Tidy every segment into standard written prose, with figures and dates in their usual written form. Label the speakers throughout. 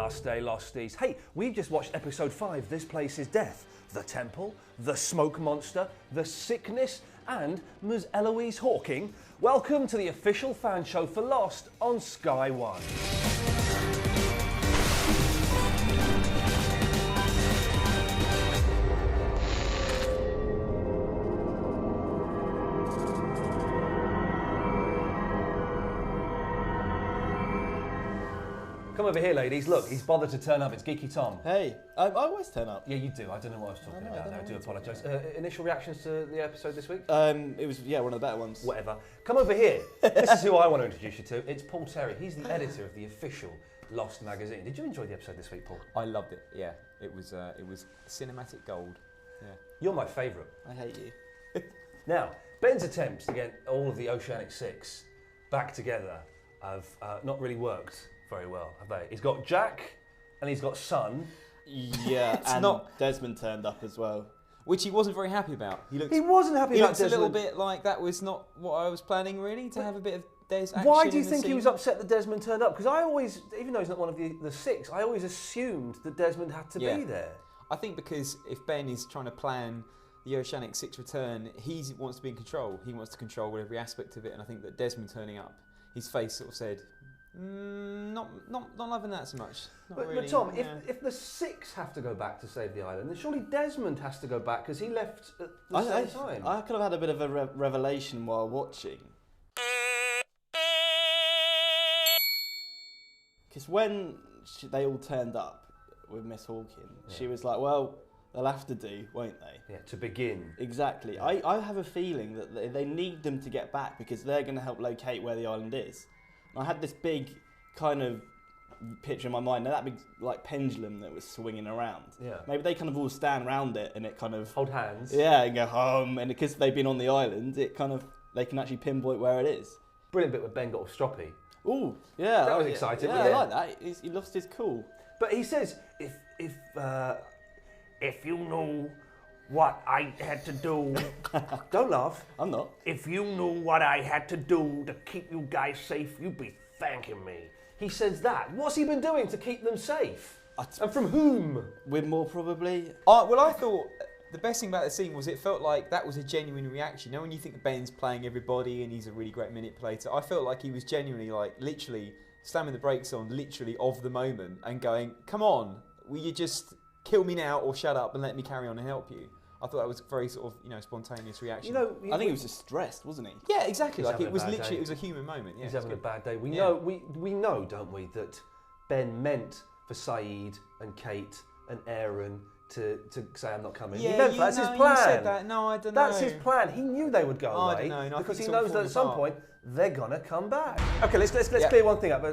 Speaker 1: Namaste, Losties. Hey, we've just watched episode 5, This Place is Death. The Temple, the Smoke Monster, the Sickness, and Ms. Eloise Hawking. Welcome to the official fan show for Lost on Sky One. Come over here, ladies. Look, he's bothered to turn up. It's Geeky Tom.
Speaker 2: Hey, I always turn up.
Speaker 1: Yeah, you do. I don't know what I was talking about there. I do apologise. Initial reactions to the episode this week?
Speaker 2: It was, one of the better ones.
Speaker 1: Whatever. Come over here. This is who I want to introduce you to. It's Paul Terry. He's the editor of the official Lost magazine. Did you enjoy the episode this week, Paul?
Speaker 3: I loved it. Yeah, it was cinematic gold. Yeah.
Speaker 1: You're my favourite.
Speaker 2: I hate you.
Speaker 1: Now, Ben's attempts to get all of the Oceanic Six back together have not really worked very well, have they? He's got Jack and he's got Sun.
Speaker 2: Yeah, Desmond turned up as well.
Speaker 3: Which he wasn't very happy about.
Speaker 1: He wasn't happy about Desmond.
Speaker 3: He looked a little bit like that was not what I was planning, really, to have a bit of Des action.
Speaker 1: Why do you think he was upset that Desmond turned up? Because I always, even though he's not one of the six, I always assumed that Desmond had to be there.
Speaker 3: I think because if Ben is trying to plan the Oceanic Six return, he wants to be in control. He wants to control every aspect of it, and I think that Desmond turning up, his face sort of said, not loving that so much.
Speaker 1: But Tom, if the six have to go back to save the island, then surely Desmond has to go back because he left at the same time.
Speaker 2: I could have had a bit of a revelation while watching. Because when they all turned up with Miss Hawking, she was like, well, they'll have to do, won't they?
Speaker 1: Yeah, to begin.
Speaker 2: Exactly. Yeah. I have a feeling that they need them to get back because they're going to help locate where the island is. I had this big kind of picture in my mind, that big like pendulum that was swinging around.
Speaker 1: Yeah.
Speaker 2: Maybe they kind of all stand around it and it kind of
Speaker 1: hold hands.
Speaker 2: Yeah, and go home. And because they've been on the island, it kind of they can actually pinpoint where it is.
Speaker 1: Brilliant bit where Ben got all stroppy.
Speaker 2: Oh, yeah,
Speaker 1: that was exciting.
Speaker 2: Yeah, I like that. He lost his cool.
Speaker 1: But he says, if you knew what I had to do. Don't laugh.
Speaker 2: I'm not.
Speaker 1: If you knew what I had to do to keep you guys safe, you'd be thanking me. He says that. What's he been doing to keep them safe? And from whom?
Speaker 2: Widmore, probably.
Speaker 3: Well, I thought the best thing about the scene was it felt like that was a genuine reaction. You know, when you think that Ben's playing everybody and he's a really great manipulator, I felt like he was genuinely, like, literally slamming the brakes on, literally of the moment and going, come on, will you just kill me now or shut up and let me carry on and help you. I thought that was a very sort of, spontaneous reaction.
Speaker 2: I think he was just stressed, wasn't he?
Speaker 3: Yeah, exactly. Like it was literally, it was a human moment. Yeah,
Speaker 1: he's having a bad day. We know, don't we, that Ben meant for Saeed and Kate and Aaron to say I'm not coming.
Speaker 3: Yeah,
Speaker 1: he meant that's his plan.
Speaker 3: You said that. No, I don't know.
Speaker 1: That's his plan. He knew they would go away.
Speaker 3: I don't know. No,
Speaker 1: because he knows that at some point they're gonna come back. Okay, let's
Speaker 3: yeah.
Speaker 1: clear one thing up.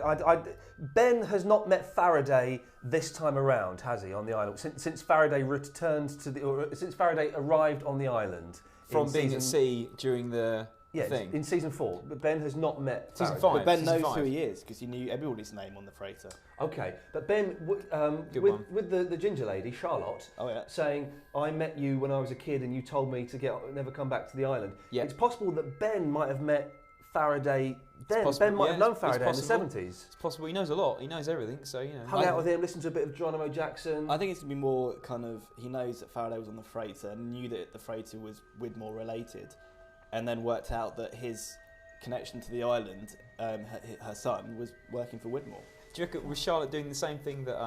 Speaker 1: Ben has not met Faraday this time around, has he, on the island? Since Faraday returned to since Faraday arrived on the island
Speaker 3: from being at sea during the thing
Speaker 1: in season 4. But Ben has not met
Speaker 3: season
Speaker 1: Faraday.
Speaker 3: 5.
Speaker 2: But Ben knows who he is because he knew everybody's name on the freighter.
Speaker 1: Okay, but Ben, with the ginger lady Charlotte, saying, "I met you when I was a kid, and you told me to never come back to the island." Yeah. It's possible that Ben might have met Faraday then. Ben might have known Faraday in the 70s.
Speaker 3: It's possible. He knows a lot. He knows everything. So
Speaker 1: hung out with him, listened to a bit of Geronimo Jackson.
Speaker 2: I think it's gonna be more kind of he knows that Faraday was on the freighter and knew that the freighter was Widmore related, and then worked out that his connection to the island, her son, was working for Widmore.
Speaker 3: Do you reckon was Charlotte doing the same thing that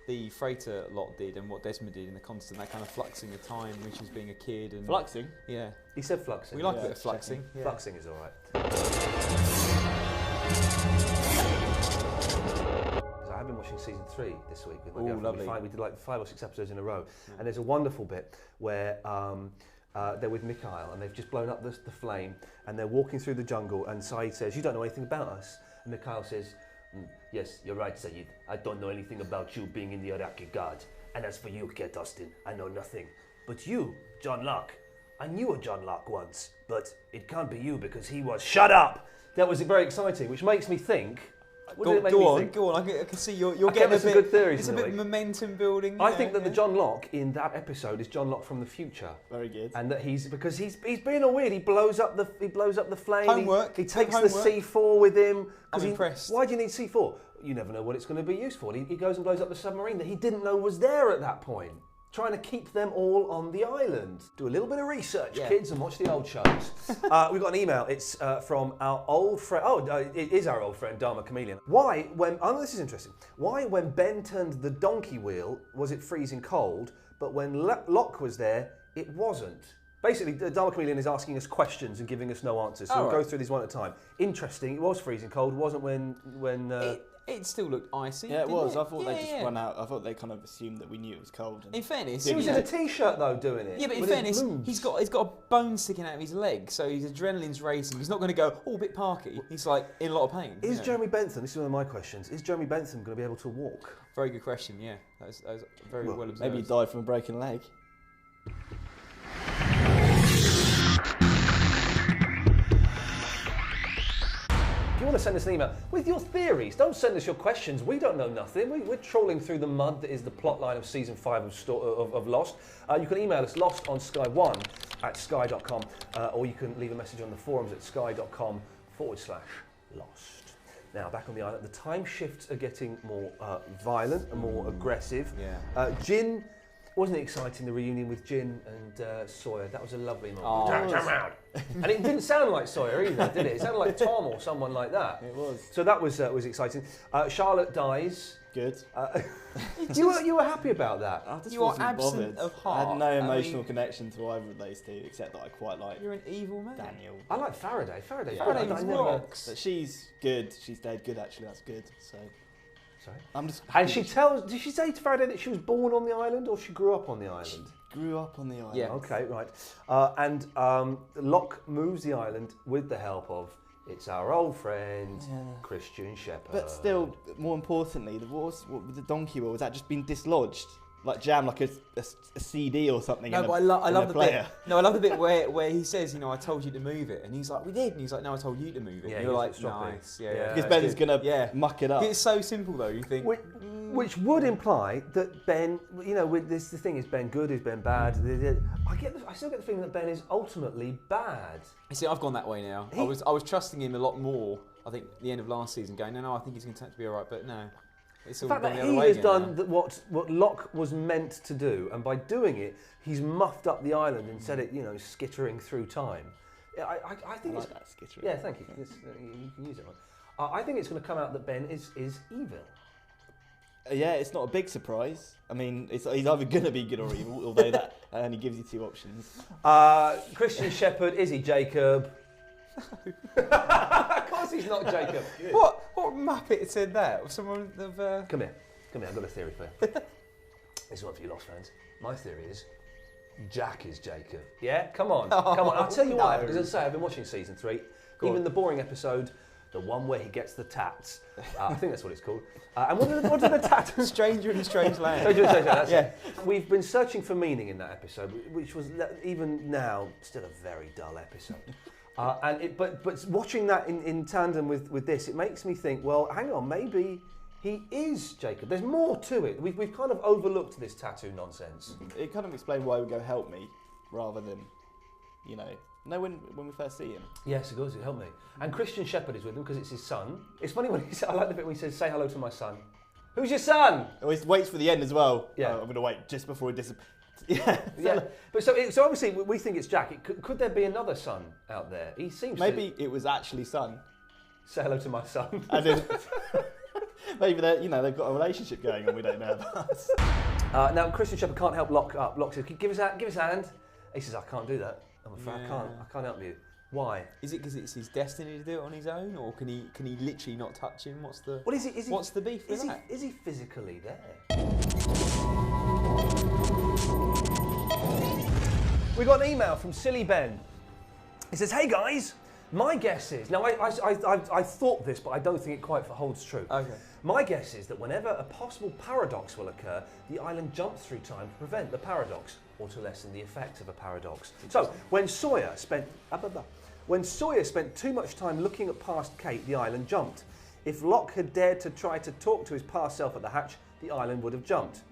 Speaker 3: the freighter lot did and what Desmond did in the constant, that kind of fluxing of time when she was being a kid? And
Speaker 2: fluxing?
Speaker 3: Yeah.
Speaker 1: He said fluxing.
Speaker 3: We like a bit of fluxing.
Speaker 1: Yeah. Fluxing is all right. I've been watching season 3 this week with my girlfriend.
Speaker 3: Lovely.
Speaker 1: We did like 5 or 6 episodes in a row. And there's a wonderful bit where they're with Mikhail and they've just blown up the flame and they're walking through the jungle and Saeed says, "You don't know anything about us." And Mikhail says, "Yes, you're right, Saeed. I don't know anything about you being in the Iraqi Guard. And as for you, Kate Austin, I know nothing. But you, John Locke, I knew a John Locke once, but it can't be you because he was..." Shut up! That was very exciting, which makes me think...
Speaker 3: Go on. I can see you're getting
Speaker 1: some good theories.
Speaker 3: It's a bit of momentum building.
Speaker 1: I think that the John Locke in that episode is John Locke from the future.
Speaker 2: Very good.
Speaker 1: And that he's being all weird. He blows up the flame.
Speaker 3: Homework.
Speaker 1: He takes the C4 with him.
Speaker 3: I'm impressed.
Speaker 1: Why do you need C4? you never know what it's going to be used for. He goes and blows up the submarine that he didn't know was there at that point. Trying to keep them all on the island. Do a little bit of research, kids, and watch the old shows. We've got an email. It's from our old friend. It is our old friend, Dharma Chameleon. Why, this is interesting. Why, when Ben turned the donkey wheel, was it freezing cold, but when Locke was there, it wasn't? Basically, Dharma Chameleon is asking us questions and giving us no answers. So we'll go through these one at a time. Interesting. It was freezing cold. It wasn't when.
Speaker 3: It still looked icy.
Speaker 2: Yeah, it was. I thought
Speaker 3: they
Speaker 2: just run out. I thought they kind of assumed that we knew it was cold.
Speaker 3: In fairness,
Speaker 1: he was in a t-shirt though, doing it.
Speaker 3: Yeah, but in fairness, he's got a bone sticking out of his leg, so his adrenaline's racing. He's not going to go a bit parky. He's like in a lot of pain.
Speaker 1: Is Jeremy Bentham? This is one of my questions. Is Jeremy Bentham going to be able to walk?
Speaker 3: Very good question. Yeah, that was very well observed.
Speaker 2: Maybe he died from a broken leg.
Speaker 1: If you want to send us an email with your theories, don't send us your questions. We don't know nothing. We're trawling through the mud that is the plotline of season 5 of Lost. You can email us loston@sky1.com, or you can leave a message on the forums at sky.com/lost. Now, back on the island, the time shifts are getting more violent and more aggressive.
Speaker 3: Yeah.
Speaker 1: Jin, wasn't it exciting, the reunion with Jin and Sawyer? That was a lovely moment.
Speaker 2: Oh,
Speaker 1: Jam round. And it didn't sound like Sawyer either, did it? It sounded like Tom or someone like that.
Speaker 2: It was.
Speaker 1: So that was exciting. Charlotte dies.
Speaker 2: Good.
Speaker 1: You were happy about that?
Speaker 3: You are absent of heart.
Speaker 2: I had no emotional connection to either of those two, except that I quite like.
Speaker 3: You're an evil man.
Speaker 2: Daniel.
Speaker 1: I like Faraday. Faraday
Speaker 3: rocks.
Speaker 2: But she's good. She's dead good, actually. That's good. So.
Speaker 1: Sorry.
Speaker 2: I'm just.
Speaker 1: And did she say to Faraday that she was born on the island or she grew up on the island?
Speaker 2: She grew up on the island.
Speaker 1: Yeah. Okay, right. And Locke moves the island with the help of our old friend Christian Shepherd.
Speaker 2: But still, more importantly, what with the donkey wheel, was that just been dislodged? Like jammed like a CD or something.
Speaker 3: No, but I love the bit. No, I love the bit where he says, I told you to move it, and he's like, we did, and he's like, no, I told you to move it.
Speaker 1: Yeah,
Speaker 3: and you're like, nice, yeah.
Speaker 2: Because Ben's gonna muck it up.
Speaker 3: It's so simple though. You think,
Speaker 1: which would imply that Ben, the thing is Ben good, is Ben bad. I still get the feeling that Ben is ultimately bad.
Speaker 3: You see, I've gone that way now. I was trusting him a lot more. I think the end of last season, going, no, I think he's going to turn out to be all right, but no.
Speaker 1: The fact that he has done what Locke was meant to do, and by doing it, he's muffed up the island and set it, skittering through time. I think it's
Speaker 2: that skittering.
Speaker 1: Yeah, thank you. You can use it. I think it's going to come out that Ben is evil.
Speaker 2: Yeah, it's not a big surprise. I mean, he's either going to be good or evil, although that only gives you 2 options.
Speaker 1: Christian Shepherd, is he Jacob? Of course he's not Jacob.
Speaker 3: What Muppet said that? Someone of
Speaker 1: Come here, I've got a theory for you. This is one for you Lost fans. My theory is Jack is Jacob. Yeah? Come on. I'll tell you why, because as I say, I've been watching season 3. Even the boring episode, the one where he gets the tats. I think that's what it's called. And what are the tats?
Speaker 3: Stranger in a Strange Land.
Speaker 1: Stranger in a Strange Land, that's it. We've been searching for meaning in that episode, which was, even now, still a very dull episode. But watching that in tandem with this, it makes me think, well, hang on, maybe he is Jacob. There's more to it. We've kind of overlooked this tattoo nonsense.
Speaker 2: It kind of explains why we go help me, rather than, when we first see him.
Speaker 1: Yes, it does. It helped me. And Christian Shepherd is with him because it's his son. It's funny when I like the bit when he says, "Say hello to my son." Who's your son?
Speaker 2: Oh, he waits for the end as well.
Speaker 1: Yeah,
Speaker 2: I'm going to wait just before he disappears.
Speaker 1: Yeah. But so obviously we think it's Jack. Could there be another son out there? He seems.
Speaker 2: Maybe it was actually son.
Speaker 1: Say hello to my son.
Speaker 2: As in, maybe they've got a relationship going on we don't know about.
Speaker 1: Now Christian Shepherd can't help Locke up. Locke says, "Give us a hand." He says, "I can't do that. I'm afraid I can't help you." Why?
Speaker 3: Is it because it's his destiny to do it on his own, or can he literally not touch him? What's the what's the beef with that?
Speaker 1: Is he physically there? We got an email from Silly Ben. He says, "Hey guys, my guess is..." Now I thought this, but I don't think it quite holds true.
Speaker 3: Okay.
Speaker 1: My guess is that whenever a possible paradox will occur, the island jumps through time to prevent the paradox or to lessen the effect of a paradox. So when Sawyer spent too much time looking at past Kate, the island jumped. If Locke had dared to try to talk to his past self at the hatch, the island would have jumped.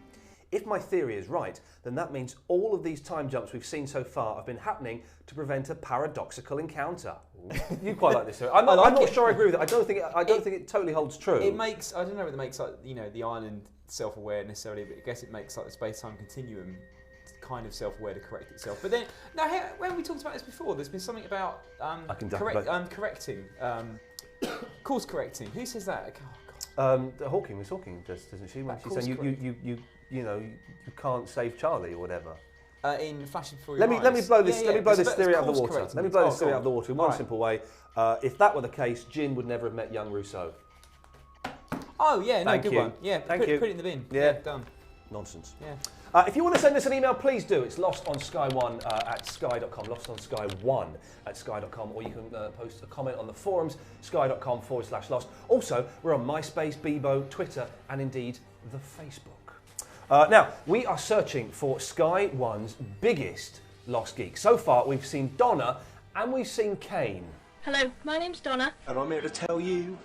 Speaker 1: If my theory is right, then that means all of these time jumps we've seen so far have been happening to prevent a paradoxical encounter. You quite like this theory. I'm not sure I agree with it. I don't think it totally holds true.
Speaker 3: It makes, I don't know whether it makes like, the island self-aware necessarily, but I guess it makes like the space-time continuum kind of self-aware to correct itself. But then, when we talked about this before, there's been something about correcting, course correcting. Who says that? Oh, God.
Speaker 1: Hawking was talking, doesn't she? When she's saying you can't save Charlie or whatever.
Speaker 3: In Flash and Fury.
Speaker 1: Let me blow this theory out of the water.
Speaker 3: Correcting.
Speaker 1: Let me blow this theory out of the water in one simple way. If that were the case, Jin would never have met young Rousseau.
Speaker 3: Oh yeah, no,
Speaker 1: Thank
Speaker 3: good
Speaker 1: you.
Speaker 3: one. Yeah,
Speaker 1: Thank
Speaker 3: put
Speaker 1: you.
Speaker 3: it in the bin.
Speaker 1: Yeah.
Speaker 3: Done.
Speaker 1: Nonsense.
Speaker 3: Yeah.
Speaker 1: If you want to send us an email, please do. It's lostonsky1 at sky.com, lostonsky1 at sky.com, or you can post a comment on the forums, sky.com/lost. Also, we're on MySpace, Bebo, Twitter, and indeed the Facebook. Now, we are searching for Sky One's biggest lost geek. So far, we've seen Donna and we've seen Kane.
Speaker 4: Hello, my name's Donna.
Speaker 5: And I'm here to tell you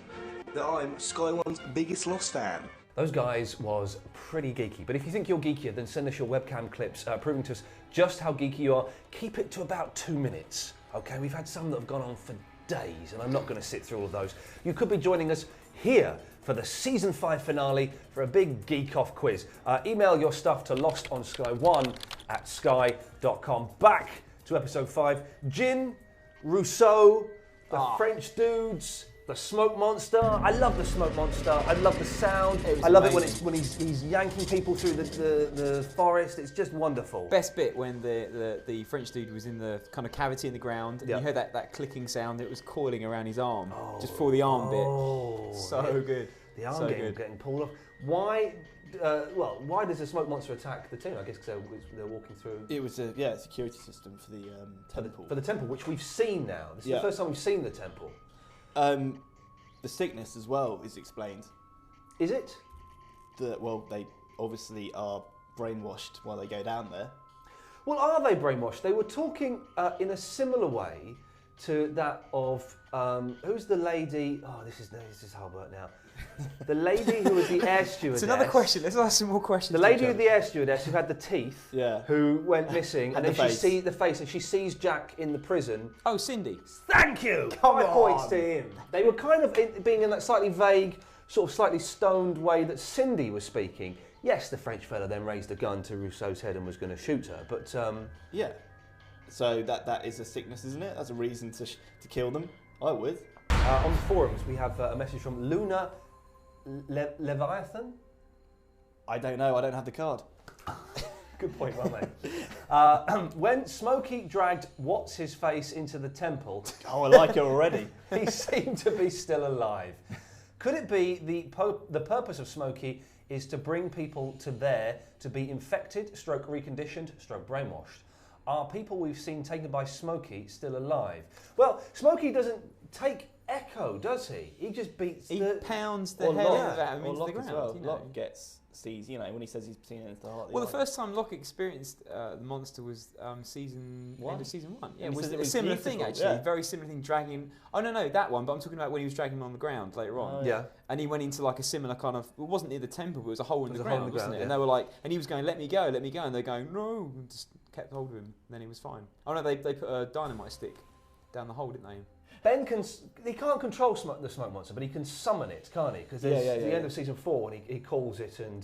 Speaker 5: that I'm Sky One's biggest Lost fan.
Speaker 1: Those guys was pretty geeky, but if you think you're geekier, then send us your webcam clips proving to us just how geeky you are. Keep it to about 2 minutes, okay? We've had some that have gone on for days, and I'm not going to sit through all of those. You could be joining us here for the Season 5 finale for a big Geek Off quiz. Email your stuff to lostonsky1 at sky.com. Back to episode 5. Jin, Rousseau, the French dudes, the smoke monster. I love the smoke monster. I love the sound. I love it when he's yanking people through the forest. It's just wonderful.
Speaker 3: Best bit when the French dude was in the kind of cavity in the ground, and you heard that clicking sound. It was coiling around his arm, just for the arm bit. So good.
Speaker 1: The arm
Speaker 3: so
Speaker 1: getting pulled off. Why? Why does the smoke monster attack the team? I guess because they're walking through.
Speaker 2: It was a security system for the temple.
Speaker 1: For the temple, which we've seen now. This is the first time we've seen the temple.
Speaker 2: The sickness as well is explained.
Speaker 1: Is it?
Speaker 2: They obviously are brainwashed while they go down there.
Speaker 1: Well, are they brainwashed? They were talking in a similar way to that of who's the lady? Oh, this is Halbert now. The lady who was the air stewardess.
Speaker 3: It's another question. Let's ask some more questions.
Speaker 1: The lady with the air stewardess who had the teeth,
Speaker 2: Yeah.
Speaker 1: who went missing, and then
Speaker 2: the
Speaker 1: she sees the face, and she sees Jack in the prison.
Speaker 3: Oh, Cindy.
Speaker 1: Thank you.
Speaker 2: Come
Speaker 1: 5
Speaker 2: on.
Speaker 1: points to him. They were kind of being in that slightly vague, sort of slightly stoned way that Cindy was speaking. Yes, the French fella then raised a gun to Rousseau's head and was going to shoot her, but
Speaker 2: Yeah. So that is a sickness, isn't it? That's a reason to kill them. I would.
Speaker 1: on the forums we have a message from Luna Leviathan.
Speaker 2: I don't know. I don't have the card.
Speaker 1: Good point, well made. When Smokey dragged What's-His-Face into the temple...
Speaker 2: Oh, I like it already.
Speaker 1: He seemed to be still alive. Could it be the purpose of Smokey is to bring people to there to be infected, stroke reconditioned, stroke brainwashed? Are people we've seen taken by Smokey still alive? Well, Smokey doesn't take Echo, does he? He just beats
Speaker 3: He pounds the
Speaker 2: Or
Speaker 3: hell
Speaker 2: Locke.
Speaker 3: out of him
Speaker 2: Or
Speaker 3: into
Speaker 2: Locke
Speaker 3: the ground.
Speaker 2: as well.
Speaker 3: You know.
Speaker 2: Locke sees, when he says he's seen it into the heart.
Speaker 3: Well, the first time Locke experienced the monster was end of season 1. Yeah,
Speaker 2: And
Speaker 3: it was
Speaker 2: he said it
Speaker 3: a
Speaker 2: was
Speaker 3: similar thing
Speaker 2: beautiful,
Speaker 3: actually.
Speaker 2: yeah.
Speaker 3: Very similar thing, dragging. Oh no, that one. But I'm talking about when he was dragging him on the ground later on.
Speaker 2: Oh,
Speaker 1: Yeah.
Speaker 3: And he went into like a similar kind of. It wasn't near the temple, but it was a hole in the
Speaker 1: was a hole in
Speaker 3: ground,
Speaker 1: the
Speaker 3: wasn't
Speaker 1: ground,
Speaker 3: it? And
Speaker 1: yeah.
Speaker 3: they were like, and he was going, "Let me go," and they're going, "No," and just kept hold of him. And then he was fine. Oh no, they put a dynamite stick down the hole, didn't they?
Speaker 1: Ben he can't control the smoke monster, but he can summon it, can't he? Because there's the end of season 4 when he calls it and...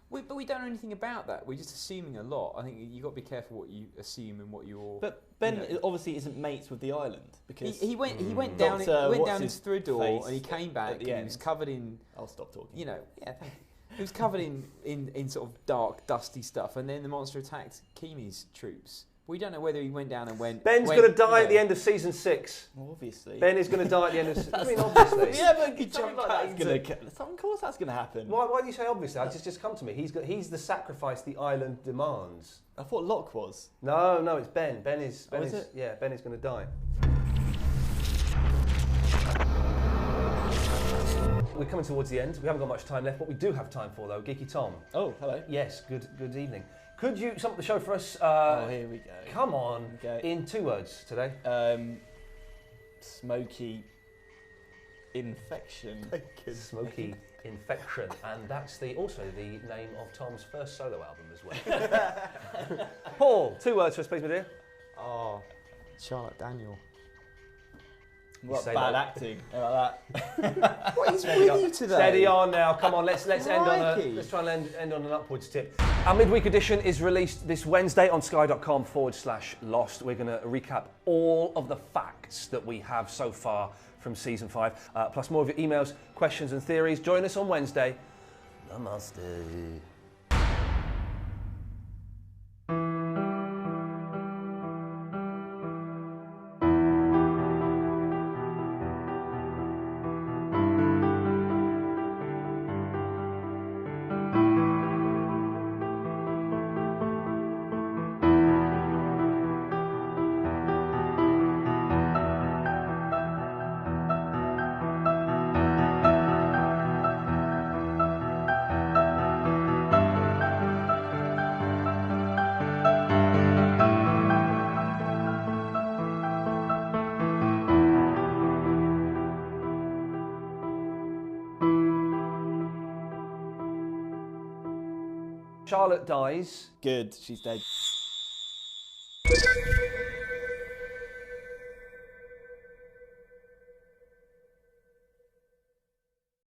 Speaker 3: But we don't know anything about that. We're just assuming a lot. I think you've got to be careful what you assume and what you're...
Speaker 2: But Ben obviously isn't mates with the island because
Speaker 3: He went down through a door
Speaker 2: face
Speaker 3: and he came back
Speaker 2: at the
Speaker 3: and he was
Speaker 2: end?
Speaker 3: covered in...
Speaker 2: I'll stop talking.
Speaker 3: Thank you. He was covered in sort of dark, dusty stuff, and then the monster attacked Kimi's troops. We don't know whether he went down and went...
Speaker 1: Ben's going to die at the end of season 6.
Speaker 2: Well, obviously.
Speaker 1: Ben is going to die at the end of... I mean, obviously.
Speaker 2: Yeah, but
Speaker 1: Something like that's
Speaker 2: of course that's going to happen.
Speaker 1: Why do you say obviously? Just come to me. He's the sacrifice the island demands.
Speaker 2: I thought Locke was.
Speaker 1: No, it's Ben. Ben is
Speaker 2: it?
Speaker 1: Yeah, Ben is going to die. We're coming towards the end. We haven't got much time left. What we do have time for, though, Geeky Tom.
Speaker 2: Oh, hello.
Speaker 1: Yes, good evening. Could you sum up the show for us?
Speaker 2: Here we go.
Speaker 1: Come on,
Speaker 2: Okay.
Speaker 1: in 2 words today.
Speaker 2: Smoky infection.
Speaker 1: Smoky Infection, and that's also the name of Tom's first solo album as well. Paul, 2 words for us, please, my dear.
Speaker 3: Oh, Charlotte Daniel.
Speaker 2: What
Speaker 1: say
Speaker 2: bad
Speaker 1: that.
Speaker 2: acting like that.
Speaker 3: What is with you today?
Speaker 1: Steady on now. Come on, let's end on
Speaker 3: Crikey.
Speaker 1: let's try and end on an upwards tip. Our midweek edition is released this Wednesday on sky.com/lost. We're going to recap all of the facts that we have so far from season 5, plus more of your emails, questions, and theories. Join us on Wednesday. Namaste. Charlotte dies.
Speaker 2: Good, she's dead.